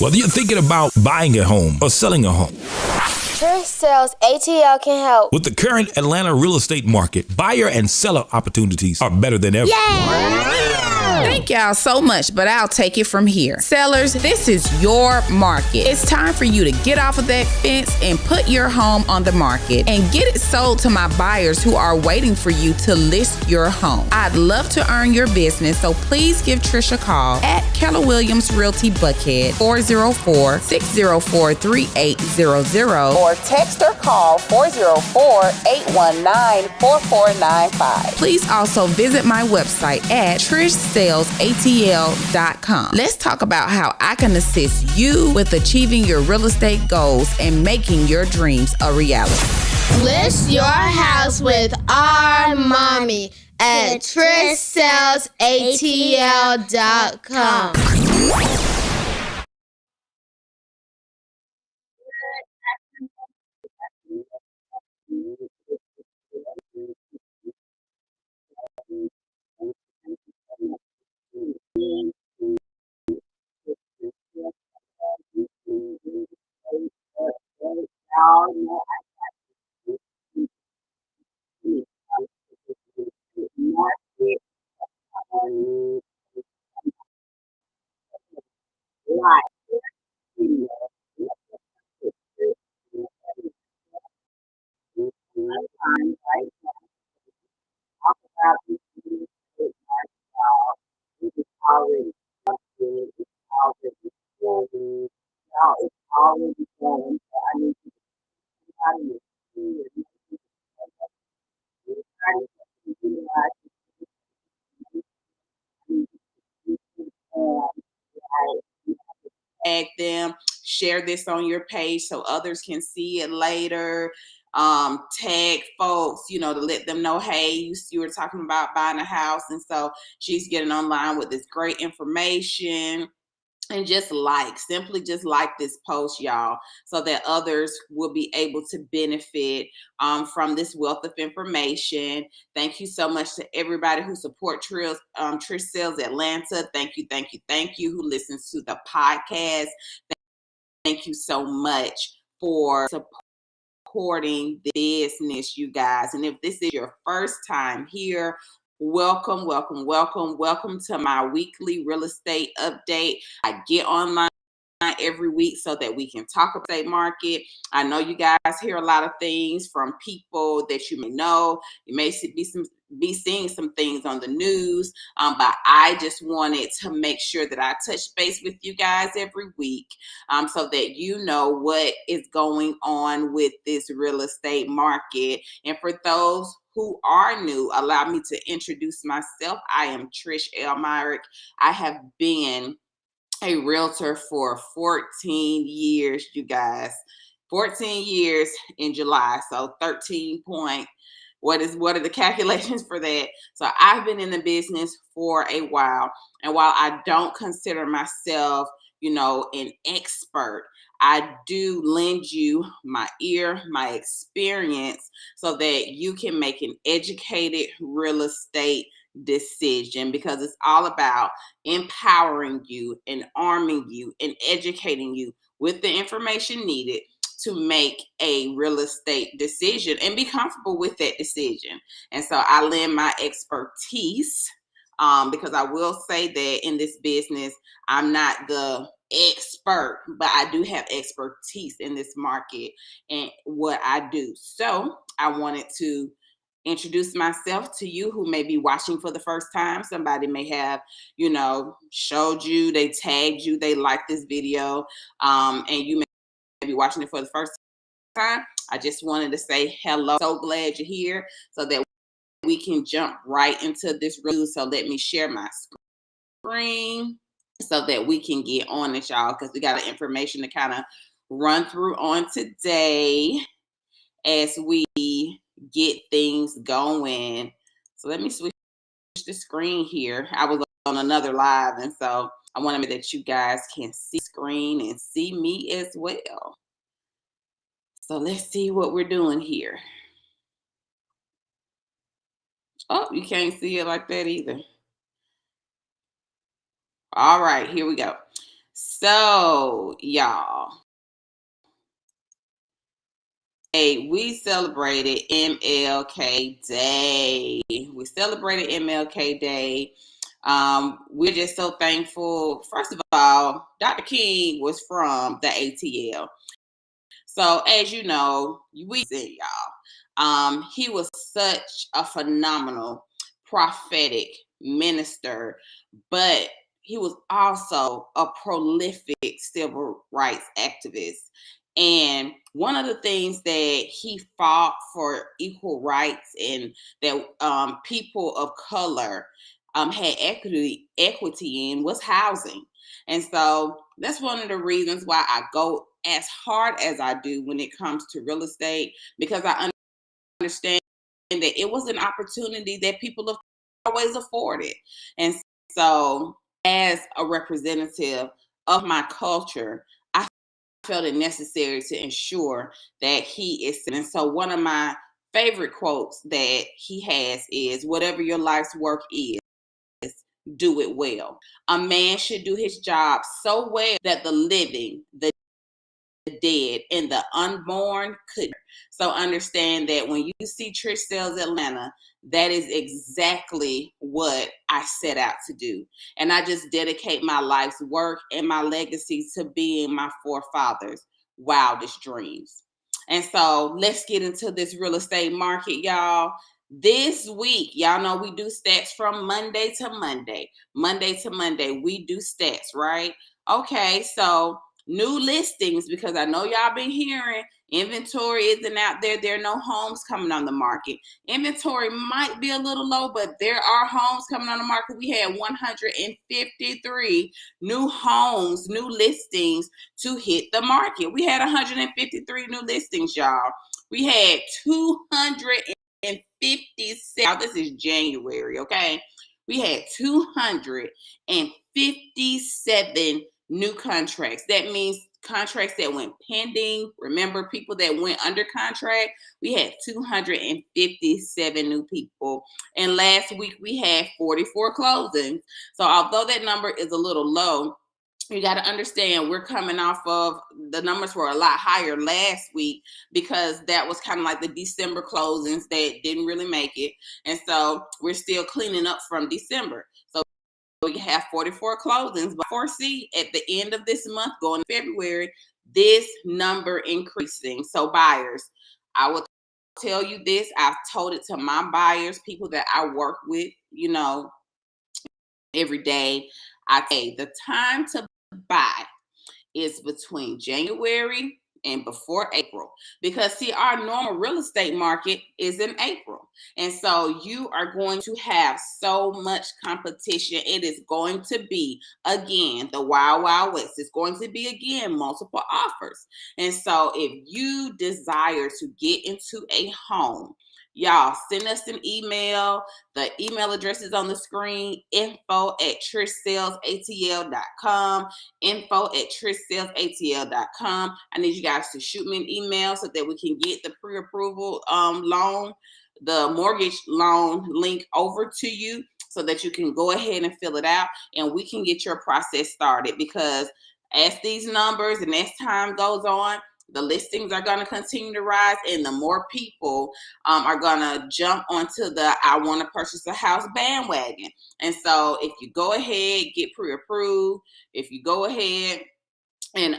Whether you're thinking about buying a home or selling a home, Trish Sells ATL can help. with the current Atlanta real estate market, buyer and seller opportunities are better than ever. Thank y'all so much, but I'll take it from here. Sellers, this is your market. It's time for you to get off of that fence and put your home on the market and get it sold to my buyers who are waiting for you to list your home. I'd love to earn your business, so please give Trish a call at Keller Williams Realty Buckhead, 404-604-3800, or text or call 404-819-4495. Please also visit my website at TrishSellsATL.com. Let's talk about how I can assist you with achieving your real estate goals and making your dreams a reality. List your house with our mommy at TrishSellsATL.com. Tag them, share this on your page so others can see it later. Tag folks, to let them know, hey, you were talking about buying a house, and so she's getting online with this great information. And simply just like this post, y'all, so that others will be able to benefit from this wealth of information. Thank you so much to everybody who support Trish Sells Atlanta. Thank you, who listens to the podcast. Thank you so much for supporting the business, you guys. And if this is your first time here, welcome to my weekly real estate update. I get online every week so that we can talk about the market. I know you guys hear a lot of things from people that you may know. You may be seeing some things on the news, but I just wanted to make sure that I touch base with you guys every week, so that you know what is going on with this real estate market. And for those who are new, allow me to introduce myself. I am Trish L. Myrick. I have been a realtor for 14 years, you guys. 14 years in July, so 13 point. What are the calculations for that? So I've been in the business for a while, and while I don't consider myself, an expert, I do lend you my ear, my experience, so that you can make an educated real estate decision, because it's all about empowering you and arming you and educating you with the information needed to make a real estate decision and be comfortable with that decision. And so I lend my expertise, because I will say that in this business, I'm not the expert, but I do have expertise in this market and what I do. So I wanted to introduce myself to you who may be watching for the first time. Somebody may have, showed you, they tagged you, they liked this video, and you may be watching it for the first time. I just wanted to say hello. So glad you're here so that we can jump right into this review. So let me share my screen so that we can get on it, y'all, because we got information to kind of run through on today as we get things going. So let me switch the screen here. I was on another live, and so I want to make that you guys can see the screen and see me as well. So let's see what we're doing here. Oh, you can't see it like that either. All right, here we go. So, y'all, we celebrated MLK Day. We're just so thankful. First of all, Dr. King was from the ATL. So as you know, we said, y'all, he was such a phenomenal prophetic minister, but he was also a prolific civil rights activist. And one of the things that he fought for equal rights and that people of color had equity in was housing. And so that's one of the reasons why I go as hard as I do when it comes to real estate, because I understand that it was an opportunity that people have always afforded. And so as a representative of my culture, I felt it necessary to ensure that he is. And so one of my favorite quotes that he has is, whatever your life's work is, do it well. A man should do his job so well that the living, the dead, and the unborn couldn't. So understand that when you see Trish Sells Atlanta, that is exactly what I set out to do. And I just dedicate my life's work and my legacy to being my forefathers' wildest dreams. And so let's get into this real estate market, y'all. This week, y'all know we do stats from Monday to Monday. We do stats, right? Okay, so new listings, because I know y'all been hearing inventory isn't out there. There are no homes coming on the market. Inventory might be a little low, but there are homes coming on the market. We had 153 new homes, new listings to hit the market. We had 153 new listings, y'all. We had 257. This is January, okay? We had 257 new contracts. That means contracts that went pending. Remember, people that went under contract. We had 257 new people. And last week we had 44 closings. So although that number is a little low, you got to understand we're coming off of, the numbers were a lot higher last week because that was kind of like the December closings that didn't really make it. And so we're still cleaning up from December. So we have 44 closings, but foresee at the end of this month, going to February, this number increasing. So buyers, I will tell you this. I've told it to my buyers, people that I work with, every day. I say the time to buy is between January and before April, because see, our normal real estate market is in April. And so you are going to have so much competition. It is going to be, again, the wild, wild west. It's going to be, again, multiple offers. And so if you desire to get into a home, y'all, send us an email. The email address is on the screen, info@trishsellsatl.com, info@trishsellsatl.com. I need you guys to shoot me an email so that we can get the pre-approval loan, the mortgage loan link over to you so that you can go ahead and fill it out and we can get your process started, because as these numbers and as time goes on, the listings are going to continue to rise, and the more people are going to jump onto the I want to purchase a house bandwagon. And so if you go ahead, get pre-approved, if you go ahead and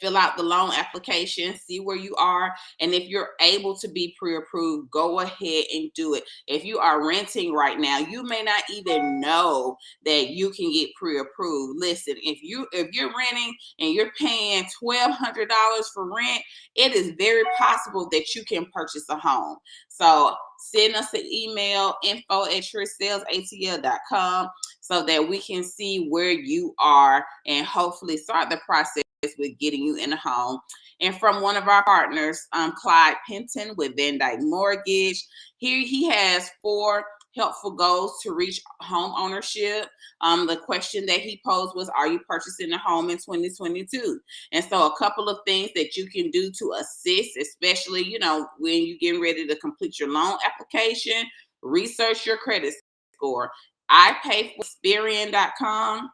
fill out the loan application, see where you are, and if you're able to be pre-approved, go ahead and do it. If you are renting right now, you may not even know that you can get pre-approved. Listen, if you're renting and you're paying $1,200 for rent, it is very possible that you can purchase a home. So send us an email, info@trishsellsatl.com, so that we can see where you are and hopefully start the process with getting you in a home. And from one of our partners, Clyde Penton with Van Dyke Mortgage, here he has 4 helpful goals to reach home ownership. The question that he posed was, are you purchasing a home in 2022? And so a couple of things that you can do to assist, especially, when you're getting ready to complete your loan application, research your credit score. I pay for Experian.com.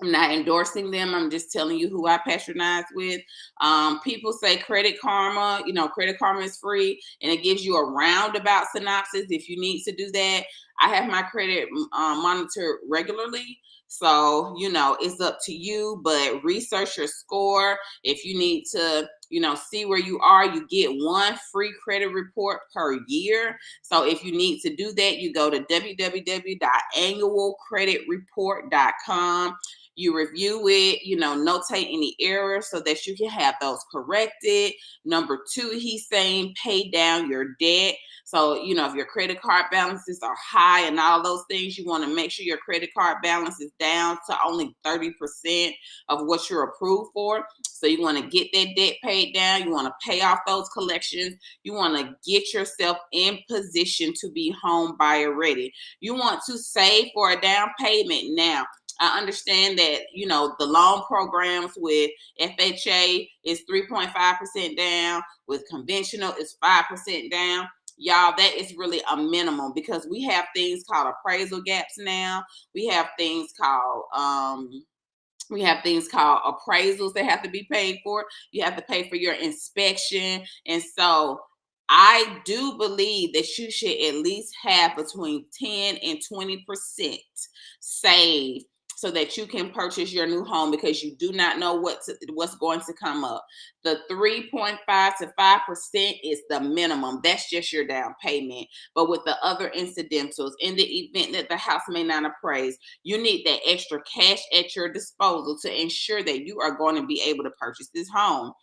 I'm not endorsing them. I'm just telling you who I patronize with. People say Credit Karma, Credit Karma is free and it gives you a roundabout synopsis if you need to do that. I have my credit monitored regularly. So, it's up to you, but research your score. If you need to, see where you are, you get one free credit report per year. So if you need to do that, you go to www.annualcreditreport.com. You review it, notate any errors so that you can have those corrected. Number 2, he's saying pay down your debt. So, if your credit card balances are high and all those things, you want to make sure your credit card balance is down to only 30% of what you're approved for. So you want to get that debt paid down. You want to pay off those collections. You want to get yourself in position to be home buyer ready. You want to save for a down payment now. I understand that, the loan programs with FHA is 3.5% down. With conventional, it's 5% down. Y'all, that is really a minimum because we have things called appraisal gaps now. We have things called appraisals that have to be paid for. You have to pay for your inspection. And so I do believe that you should at least have between 10 and 20% saved so that you can purchase your new home because you do not know what's going to come up. The 3.5 to 5% is the minimum. That's just your down payment. But with the other incidentals, in the event that the house may not appraise, you need that extra cash at your disposal to ensure that you are going to be able to purchase this home.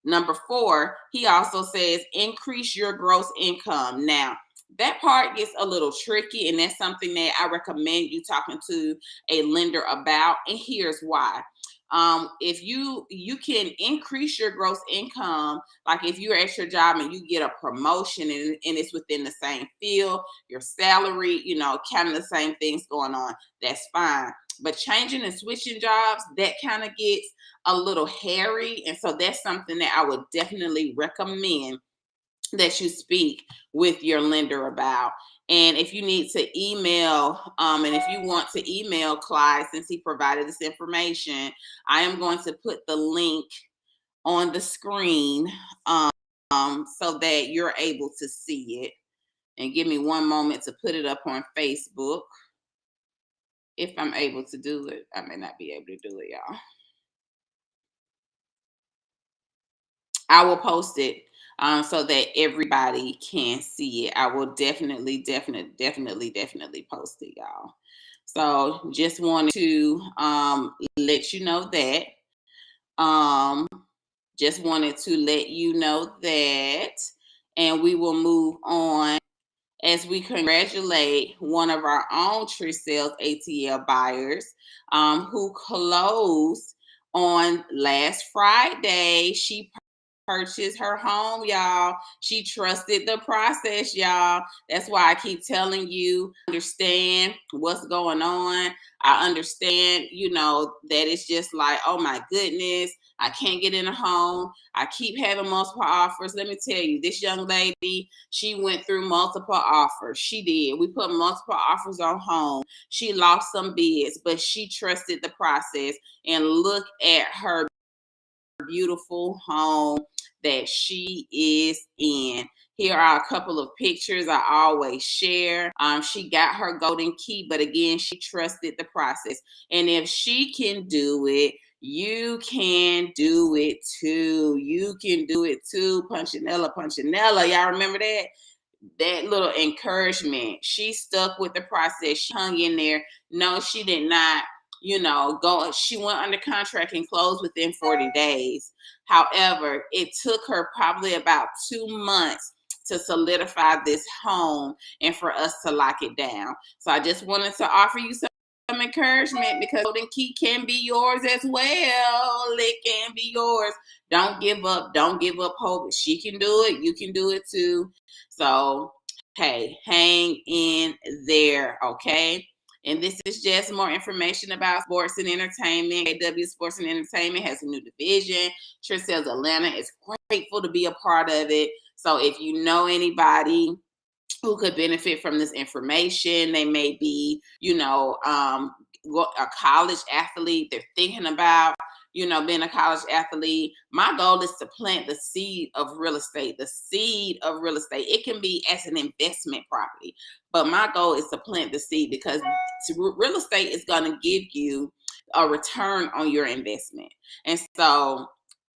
Number 4, he also says increase your gross income. Now, that part gets a little tricky, and that's something that I recommend you talking to a lender about. And here's why. If you can increase your gross income, like if you're at your job and you get a promotion and it's within the same field, your salary, kind of the same things going on, that's fine. But changing and switching jobs, that kind of gets a little hairy. And so that's something that I would definitely recommend that you speak with your lender about. And if you need to email, and if you want to email Clyde, since he provided this information, I am going to put the link on the screen so that you're able to see it. And give me one moment to put it up on Facebook. If I'm able to do it, I may not be able to do it, y'all. I will post it so that everybody can see it. I will definitely post it, y'all. So just wanted to let you know that. Just wanted to let you know that. And we will move on as we congratulate one of our own Trish Sells ATL buyers who closed on last Friday. She purchased her home, y'all. She trusted the process, y'all. That's why I keep telling you, understand what's going on. I understand, that it's just like, oh my goodness, I can't get in a home. I keep having multiple offers. Let me tell you, this young lady, she went through multiple offers. She did. We put multiple offers on home. She lost some bids, but she trusted the process. And look at her beautiful home that she is in. Here are a couple of pictures I always share. She got her golden key, but again, she trusted the process. And if she can do it, you can do it too. You can do it too. Punchinella. Y'all remember that? That little encouragement. She stuck with the process. She hung in there. No, she did not go. She went under contract and closed within 40 days. However, it took her probably about 2 months to solidify this home and for us to lock it down. So I just wanted to offer you some encouragement because golden key can be yours as well. It can be yours. Don't give up. Don't give up hope. She can do it. You can do it too. So, hey, hang in there, okay? And this is just more information about sports and entertainment. AW Sports and Entertainment has a new division. Trish Sells Atlanta is grateful to be a part of it. So if you know anybody who could benefit from this information, they may be, a college athlete, they're thinking about, being a college athlete. My goal is to plant the seed of real estate, the seed of real estate. It can be as an investment property, but my goal is to plant the seed because real estate is going to give you a return on your investment. And so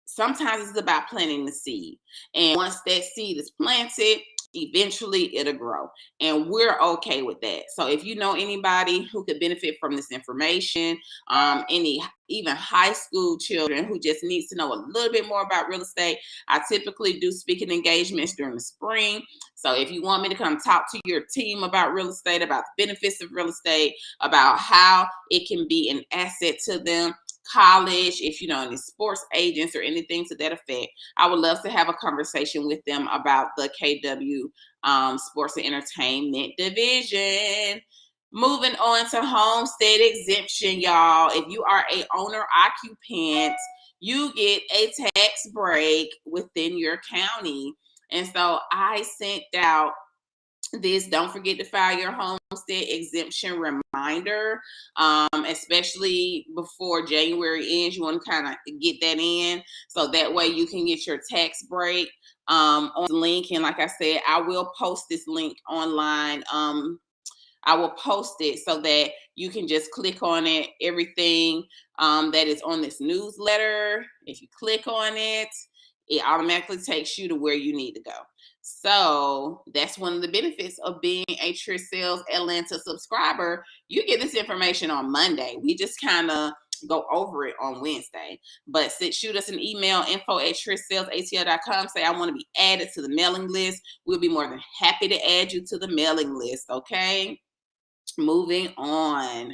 sometimes it's about planting the seed. And once that seed is planted, eventually it'll grow. And we're okay with that. So if you know anybody who could benefit from this information, any even high school children who just needs to know a little bit more about real estate, I typically do speaking engagements during the spring. So if you want me to come talk to your team about real estate, about the benefits of real estate, about how it can be an asset to them, college, if you know any sports agents or anything to that effect, I would love to have a conversation with them about the KW Sports and Entertainment Division. Moving on to Homestead Exemption, y'all. If you are a owner occupant, you get a tax break within your county. And so I sent out this, don't forget to file your homestead exemption reminder, especially before January ends. You want to kind of get that in so that way you can get your tax break on the link. And like I said, I will post this link online. I will post it so that you can just click on it. Everything that is on this newsletter, if you click on it, it automatically takes you to where you need to go. So that's one of the benefits of being a Trish Sells Atlanta subscriber. You get this information on Monday. We just kind of go over it on Wednesday. But shoot us an email, info@TrishSellsATL.com. Say, I want to be added to the mailing list. We'll be more than happy to add you to the mailing list, okay? Moving on.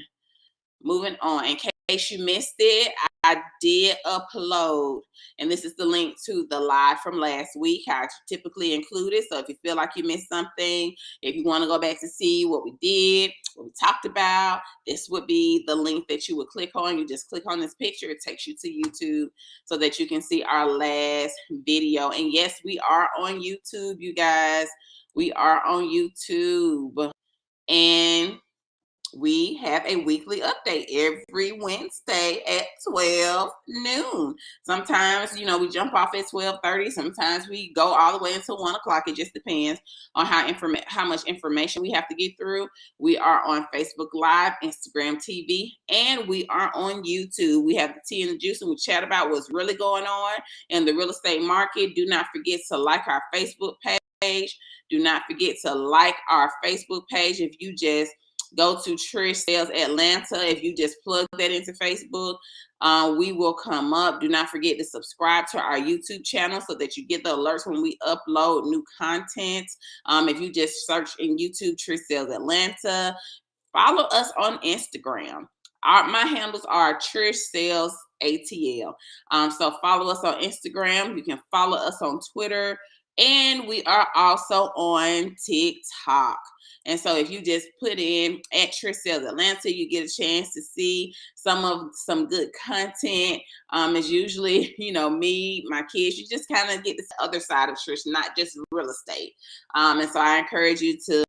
In case you missed it, I did upload, and this is the link to the live from last week. I typically include it. So if you feel like you missed something, if you want to go back to see what we did, what we talked about, this would be the link that you would click on. You just click on this picture. It takes you to YouTube so that you can see our last video. And yes, we are on YouTube, you guys. We are on YouTube. And we have a weekly update every Wednesday at 12 noon. Sometimes, we jump off at 12:30. Sometimes we go all the way until 1 o'clock. It just depends on how much information we have to get through. We are on Facebook Live, Instagram TV, and we are on YouTube. We have the tea and the juice, and we chat about what's really going on in the real estate market. Do not forget to like our Facebook page. Do not forget to like our Facebook page. If you just go to Trish Sells Atlanta. If you just plug that into Facebook, we will come up. Do not forget to subscribe to our YouTube channel so that you get the alerts when we upload new content. If you just search in YouTube, Trish Sells Atlanta. Follow us on Instagram. My handles are Trish Sells ATL. So follow us on Instagram. You can follow us on Twitter. And we are also on TikTok. And so if you just put in at Trish Sells Atlanta, you get a chance to see some good content. It's usually, me, my kids. You just kind of get this other side of Trish, not just real estate. And so I encourage you to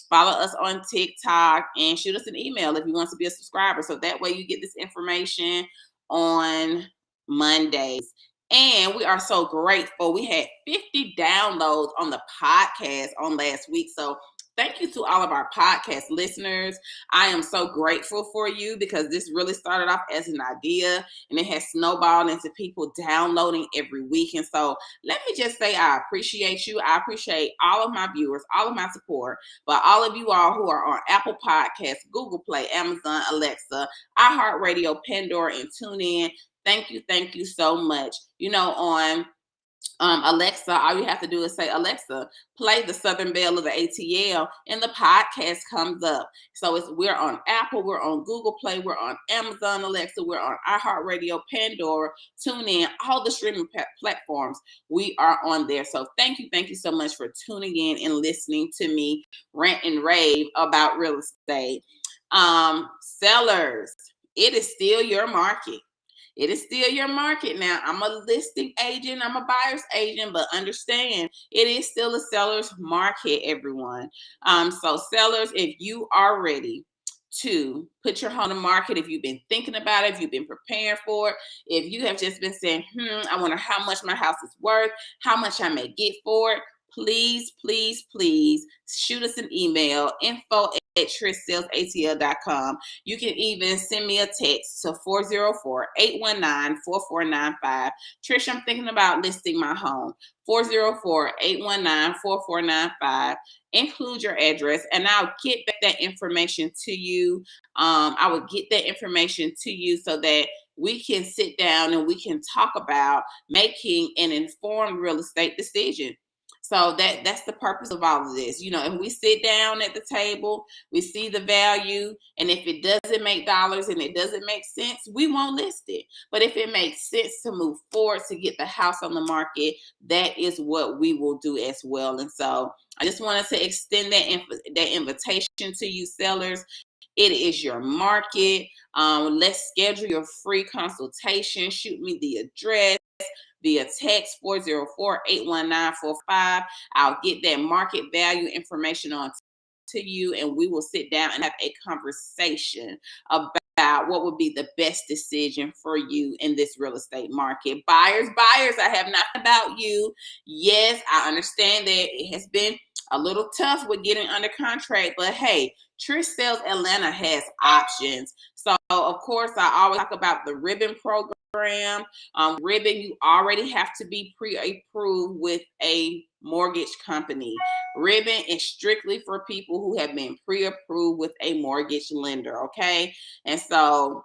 follow us on TikTok and shoot us an email if you want to be a subscriber. So that way you get this information on Mondays. And we are so grateful. We had 50 downloads on the podcast on last week. So thank you to all of our podcast listeners. I am so grateful for you because this really started off as an idea and it has snowballed into people downloading every week. And so let me just say I appreciate you. I appreciate all of my viewers, all of my support, but all of you all who are on Apple Podcasts, Google Play, Amazon, Alexa, iHeartRadio, Pandora, and TuneIn. Thank you so much. On Alexa, all you have to do is say, Alexa, play the Southern Belle of the ATL, and the podcast comes up. So we're on Apple, we're on Google Play, we're on Amazon Alexa, we're on iHeartRadio, Pandora, TuneIn, all the streaming platforms. We are on there. So thank you so much for tuning in and listening to me rant and rave about real estate. Sellers, it is still your market. It is still your market now. I'm a listing agent. I'm a buyer's agent, but understand it is still a seller's market, everyone. So sellers, if you are ready to put your home on the market, if you've been thinking about it, if you've been preparing for it, if you have just been saying, I wonder how much my house is worth, how much I may get for it, please, please, please shoot us an email, info@TrishSellsATL.com. You can even send me a text to 404-819-4495. Trish, I'm thinking about listing my home. 404-819-4495. Include your address, and I'll get that information to you. I will get that information to you so that we can sit down and we can talk about making an informed real estate decision. So that's the purpose of all of this. If we sit down at the table, we see the value, and if it doesn't make dollars and it doesn't make sense, we won't list it. But if it makes sense to move forward to get the house on the market, that is what we will do as well. And so I just wanted to extend that invitation to you sellers. It is your market. Let's schedule your free consultation. Shoot me the address via text 404-819-45. I'll get that market value information on to you, and we will sit down and have a conversation about what would be the best decision for you in this real estate market. Buyers, I have not about you. Yes, I understand that it has been a little tough with getting under contract, but hey, Trish Sells Atlanta has options. So of course, I always talk about the Ribbon program. Ribbon, you already have to be pre-approved with a mortgage company. Ribbon is strictly for people who have been pre-approved with a mortgage lender, okay? And so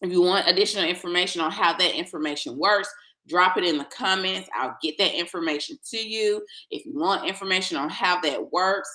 if you want additional information on how that information works, drop it in the comments. I'll get that information to you. If you want information on how that works,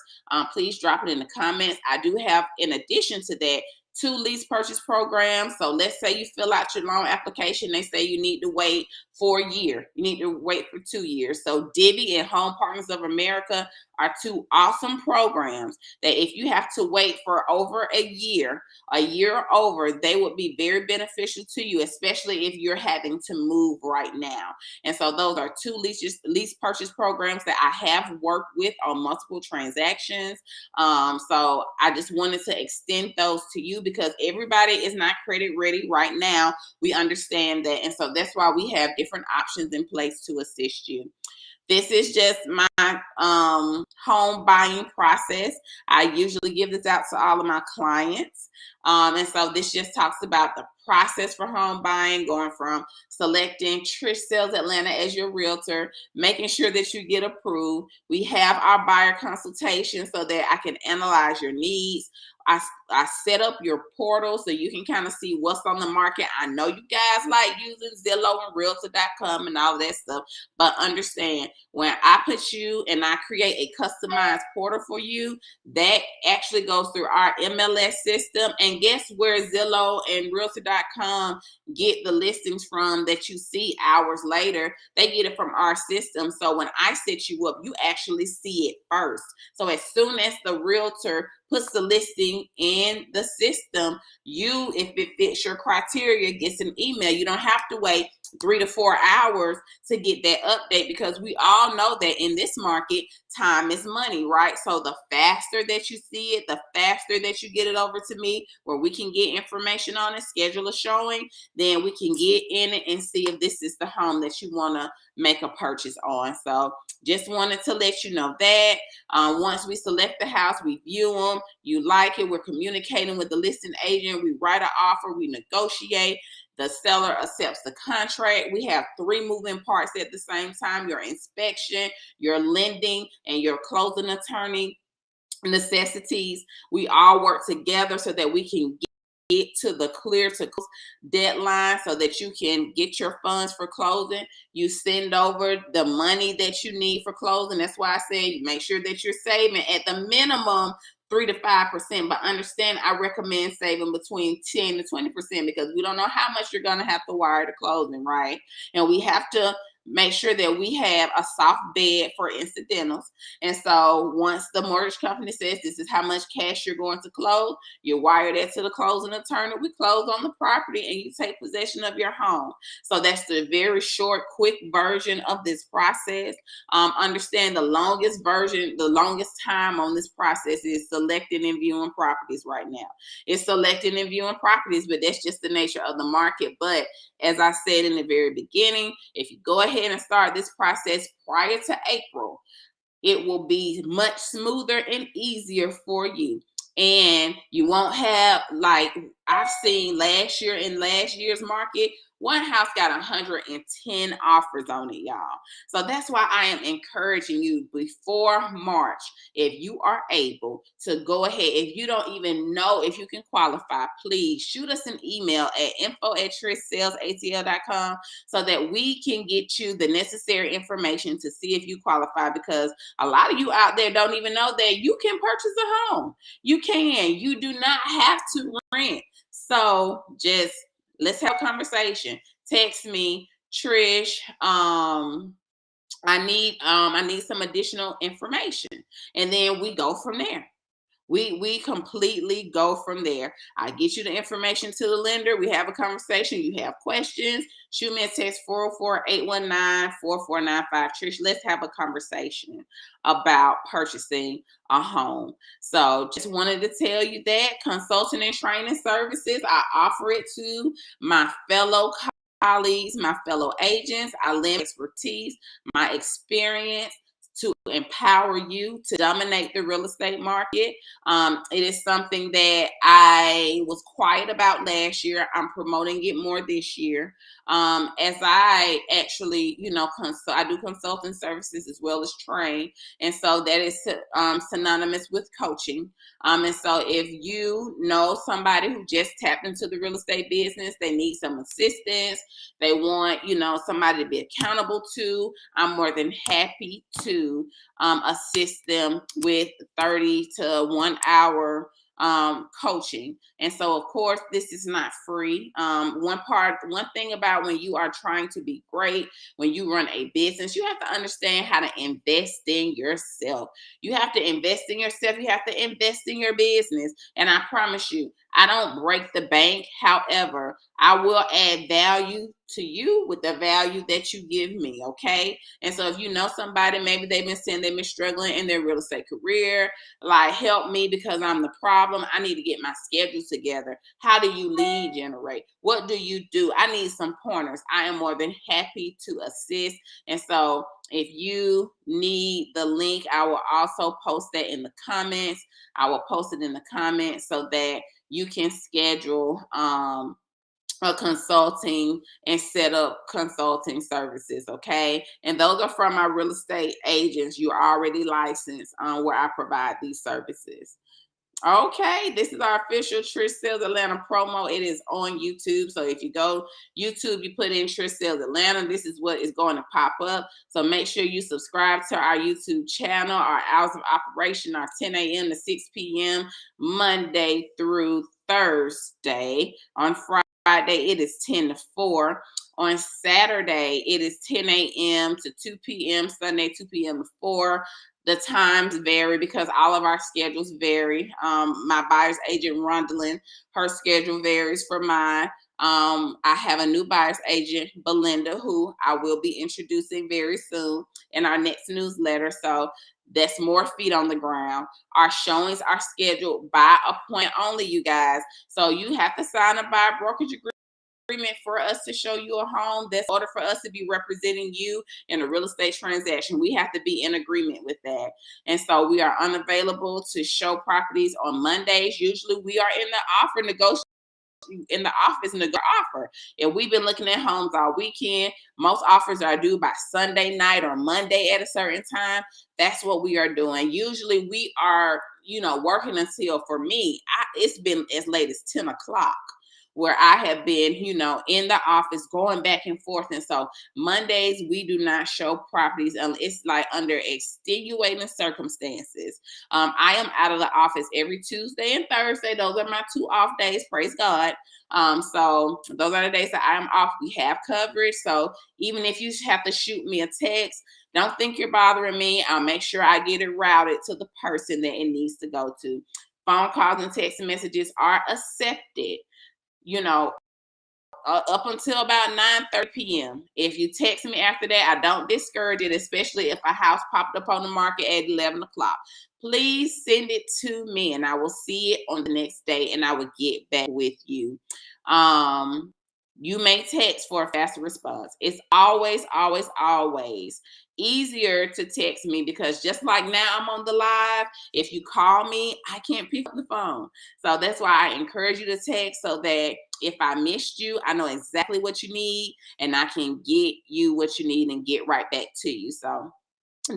please drop it in the comments. I do have, in addition to that, 2 lease purchase programs. So let's say you fill out your loan application. They say you need to wait for a year. You need to wait for 2 years. So Divvy and Home Partners of America are 2 awesome programs that if you have to wait for over a year or over, they would be very beneficial to you, especially if you're having to move right now. And so those are 2 lease purchase programs that I have worked with on multiple transactions. So I just wanted to extend those to you because everybody is not credit ready right now. We understand that. And so that's why we have different options in place to assist you. This is just my home buying process. I usually give this out to all of my clients. And so this just talks about the process for home buying, going from selecting Trish Sells Atlanta as your realtor, making sure that you get approved. We have our buyer consultation so that I can analyze your needs. I set up your portal so you can kind of see what's on the market. I know you guys like using Zillow and Realtor.com and all that stuff, but understand when I put you and I create a customized portal for you, that actually goes through our MLS system. And guess where Zillow and Realtor.com get the listings from that you see hours later? They get it from our system. So when I set you up, you actually see it first. So as soon as the realtor puts the listing in the system, you, if it fits your criteria, gets an email. You don't have to wait 3 to 4 hours to get that update because we all know that in this market, time is money, right? So the faster that you see it, the faster that you get it over to me where we can get information on it, schedule a showing, then we can get in it and see if this is the home that you want to make a purchase on. So just wanted to let you know that once we select the house, we view them, you like it, we're communicating with the listing agent, we write an offer, we negotiate, the seller accepts the contract. We have 3 moving parts at the same time: your inspection, your lending, and your closing attorney necessities. We all work together so that we can get to the clear to close deadline so that you can get your funds for closing. You send over the money that you need for closing. That's why I say make sure that you're saving at the minimum 3 to 5%, but understand I recommend saving between 10 to 20% because we don't know how much you're going to have to wire to closing, right? And we have to make sure that we have a soft bed for incidentals. And so once the mortgage company says this is how much cash you're going to close, you wire that to the closing attorney. We close on the property and you take possession of your home. So that's the very short, quick version of this process. Understand the longest version, the longest time on this process is selecting and viewing properties right now. It's selecting and viewing properties, but that's just the nature of the market. But as I said in the very beginning, if you go ahead and start this process prior to April, it will be much smoother and easier for you. And you won't have, like I've seen last year in last year's market, one house got 110 offers on it, y'all. So that's why I am encouraging you before March, if you are able to go ahead, if you don't even know if you can qualify, please shoot us an email at info@TrishSellsATL.com so that we can get you the necessary information to see if you qualify, because a lot of you out there don't even know that you can purchase a home. You can. You do not have to rent. So just let's have a conversation. Text me, Trish. I need some additional information, and then we go from there. We completely go from there. I get you the information to the lender. We have a conversation. You have questions, shoot me a text 404-819-4495. Trish, let's have a conversation about purchasing a home. So just wanted to tell you that consulting and training services, I offer it to my fellow colleagues, my fellow agents. I lend expertise, my experience to empower you to dominate the real estate market. It is something that I was quiet about last year. I'm promoting it more this year. As I actually, I do consulting services as well as train. And so that is synonymous with coaching. And so if you know somebody who just tapped into the real estate business, they need some assistance, they want, somebody to be accountable to, I'm more than happy to assist them with 30 to 1 hour coaching. And so, of course, this is not free. One thing about when you are trying to be great, when you run a business, you have to understand how to invest in yourself. You have to invest in yourself. You have to invest in your business. And I promise you, I don't break the bank. However, I will add value to you with the value that you give me. Okay. And so if you know somebody, maybe they've been struggling in their real estate career, like, help me because I'm the problem. I need to get my schedule together. How do you lead generate? What do you do? I need some pointers. I am more than happy to assist. And so if you need the link, I will also post that in the comments. I will post it in the comments so that you can schedule a consulting and set up consulting services, okay? And those are from our real estate agents. You're already licensed where I provide these services. Okay, this is our official Trish Sells Atlanta promo. It is on YouTube. So if you go YouTube, you put in Trish Sells Atlanta, this is what is going to pop up. So make sure you subscribe to our YouTube channel. Our hours of operation are 10 a.m. to 6 p.m. Monday through Thursday. On Friday, it is 10 to 4. On Saturday, it is 10 a.m. to 2 p.m. Sunday, 2 p.m. to 4. The times vary because all of our schedules vary. My buyer's agent, Rondalyn, her schedule varies from mine. I have a new buyer's agent, Belinda, who I will be introducing very soon in our next newsletter. So that's more feet on the ground. Our showings are scheduled by appointment only, you guys. So you have to sign a buyer brokerage agreement for us to show you a home. That's in order for us to be representing you in a real estate transaction. We have to be in agreement with that. And so we are unavailable to show properties on Mondays. Usually we are in the offer negotiation. In the office and the offer. If we've been looking at homes all weekend, most offers are due by Sunday night or Monday at a certain time. That's what we are doing. Usually we are, working until, for me, it's been as late as 10 o'clock where I have been, in the office going back and forth. And so Mondays, we do not show properties unless it's like under extenuating circumstances. I am out of the office every Tuesday and Thursday. Those are my 2 off days. Praise God. So those are the days that I am off. We have coverage. So even if you have to shoot me a text, don't think you're bothering me. I'll make sure I get it routed to the person that it needs to go to. Phone calls and text messages are accepted, up until about 9:30 p.m. If you text me after that, I don't discourage it, especially if a house popped up on the market at 11 o'clock. Please send it to me and I will see it on the next day and I will get back with you. You may text for a faster response. It's always, always, always easier to text me because just like now I'm on the live, if you call me, I can't pick up the phone. So that's why I encourage you to text so that if I missed you, I know exactly what you need and I can get you what you need and get right back to you. So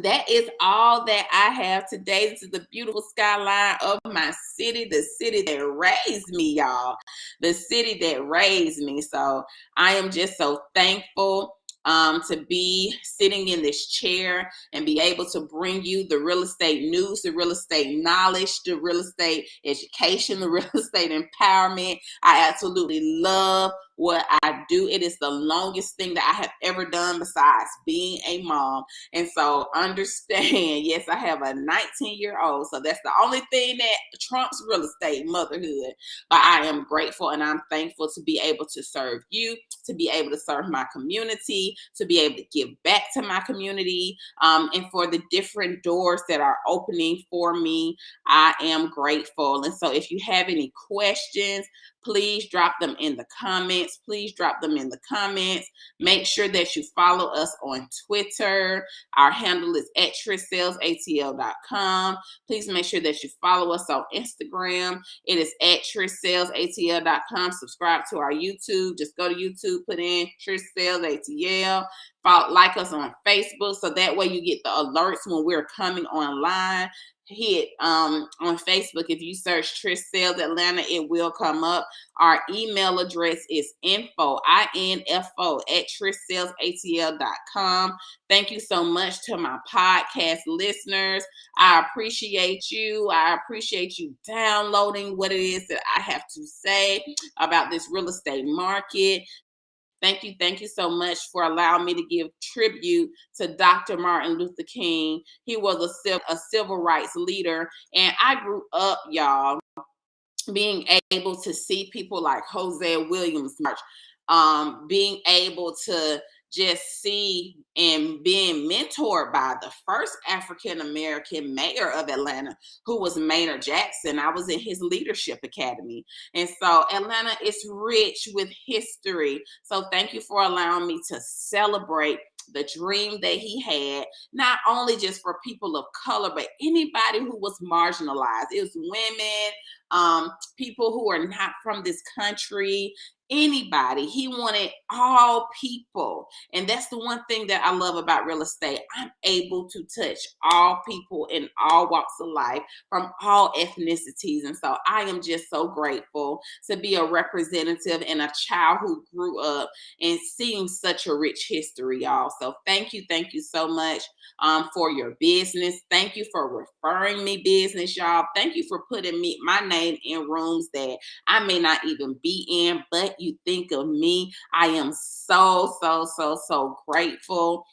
that is all that I have today. This is the beautiful skyline of my city, the city that raised me, y'all. The city that raised me. So I am just so thankful to be sitting in this chair and be able to bring you the real estate news, the real estate knowledge, the real estate education, the real estate empowerment. I absolutely love what I do. It is the longest thing that I have ever done besides being a mom. And so understand, yes, I have a 19-year-old. So that's the only thing that trumps real estate, motherhood. But I am grateful and I'm thankful to be able to serve you, to be able to serve my community, to be able to give back to my community, and for the different doors that are opening for me. I am grateful. And so if you have any questions, please drop them in the comments. Please drop them in the comments. Make sure that you follow us on Twitter. Our handle is at TrishSellsATL.com. Please make sure that you follow us on Instagram. It is at TrishSellsATL.com. Subscribe to our YouTube. Just go to YouTube, put in Trish Sells ATL. Like us on Facebook so that way you get the alerts when we're coming online. Hit on Facebook. If you search Trish Sells Atlanta, it will come up. Our email address is info at TrishSellsATL.com. Thank you so much to my podcast listeners. I appreciate you. I appreciate you downloading what it is that I have to say about this real estate market. Thank you so much for allowing me to give tribute to Dr. Martin Luther King. He was a civil rights leader, and I grew up, y'all, being able to see people like Hosea Williams march, being able to just see and being mentored by the first African-American mayor of Atlanta, who was Maynard Jackson. I was in his leadership academy. And so Atlanta is rich with history. So thank you for allowing me to celebrate the dream that he had, not only just for people of color, but anybody who was marginalized. It was women, people who are not from this country, anybody. He wanted all people. And that's the one thing that I love about real estate. I'm able to touch all people in all walks of life from all ethnicities. And so I am just so grateful to be a representative and a child who grew up and seeing such a rich history, y'all. So thank you so much for your business. Thank you for referring me business, y'all. Thank you for putting my name in rooms that I may not even be in, but you think of me. I am so grateful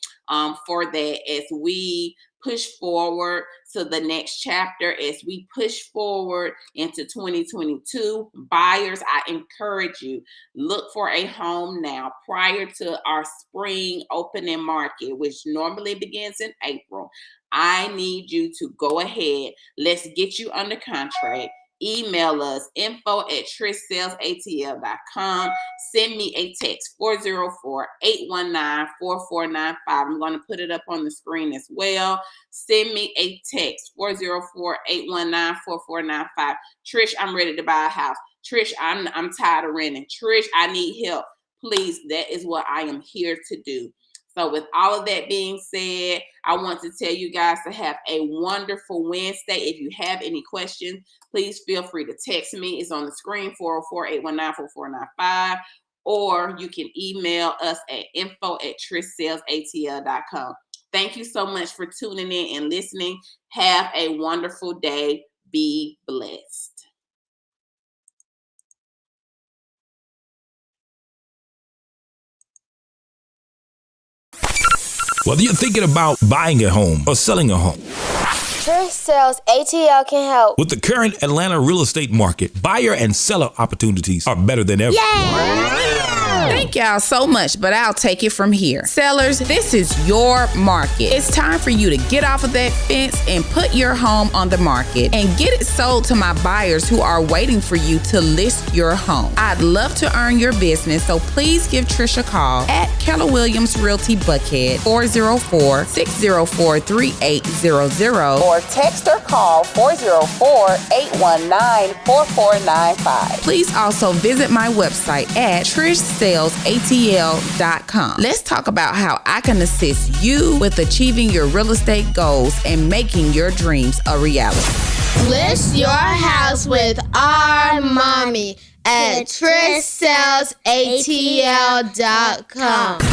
for that as we push forward to the next chapter, as we push forward into 2022. Buyers, I encourage you, look for a home now prior to our spring opening market, which normally begins in April. I need you to go ahead. Let's get you under contract. Email us info at TrishSellsATL.com. Send me a text 404-819-4495. I'm going to put it up on the screen as well. Send me a text 404-819-4495. Trish, I'm ready to buy a house. Trish, I'm tired of renting. Trish, I need help. Please, that is what I am here to do. So with all of that being said, I want to tell you guys to have a wonderful Wednesday. If you have any questions, please feel free to text me. It's on the screen, 404-819-4495. Or you can email us at info@TrishSellsATL.com. Thank you so much for tuning in and listening. Have a wonderful day. Be blessed. Whether you're thinking about buying a home or selling a home, Trish Sells ATL can help. with the current Atlanta real estate market, buyer and seller opportunities are better than ever. Thank y'all so much, but I'll take it from here. Sellers, this is your market. It's time for you to get off of that fence and put your home on the market and get it sold to my buyers who are waiting for you to list your home. I'd love to earn your business, so please give Trish a call at Keller Williams Realty Buckhead, 404-604-3800, or text or call 404-819-4495. Please also visit my website at TrishSellsATL.com. Let's talk about how I can assist you with achieving your real estate goals and making your dreams a reality. List your house with our mommy at TrishSellsATL.com.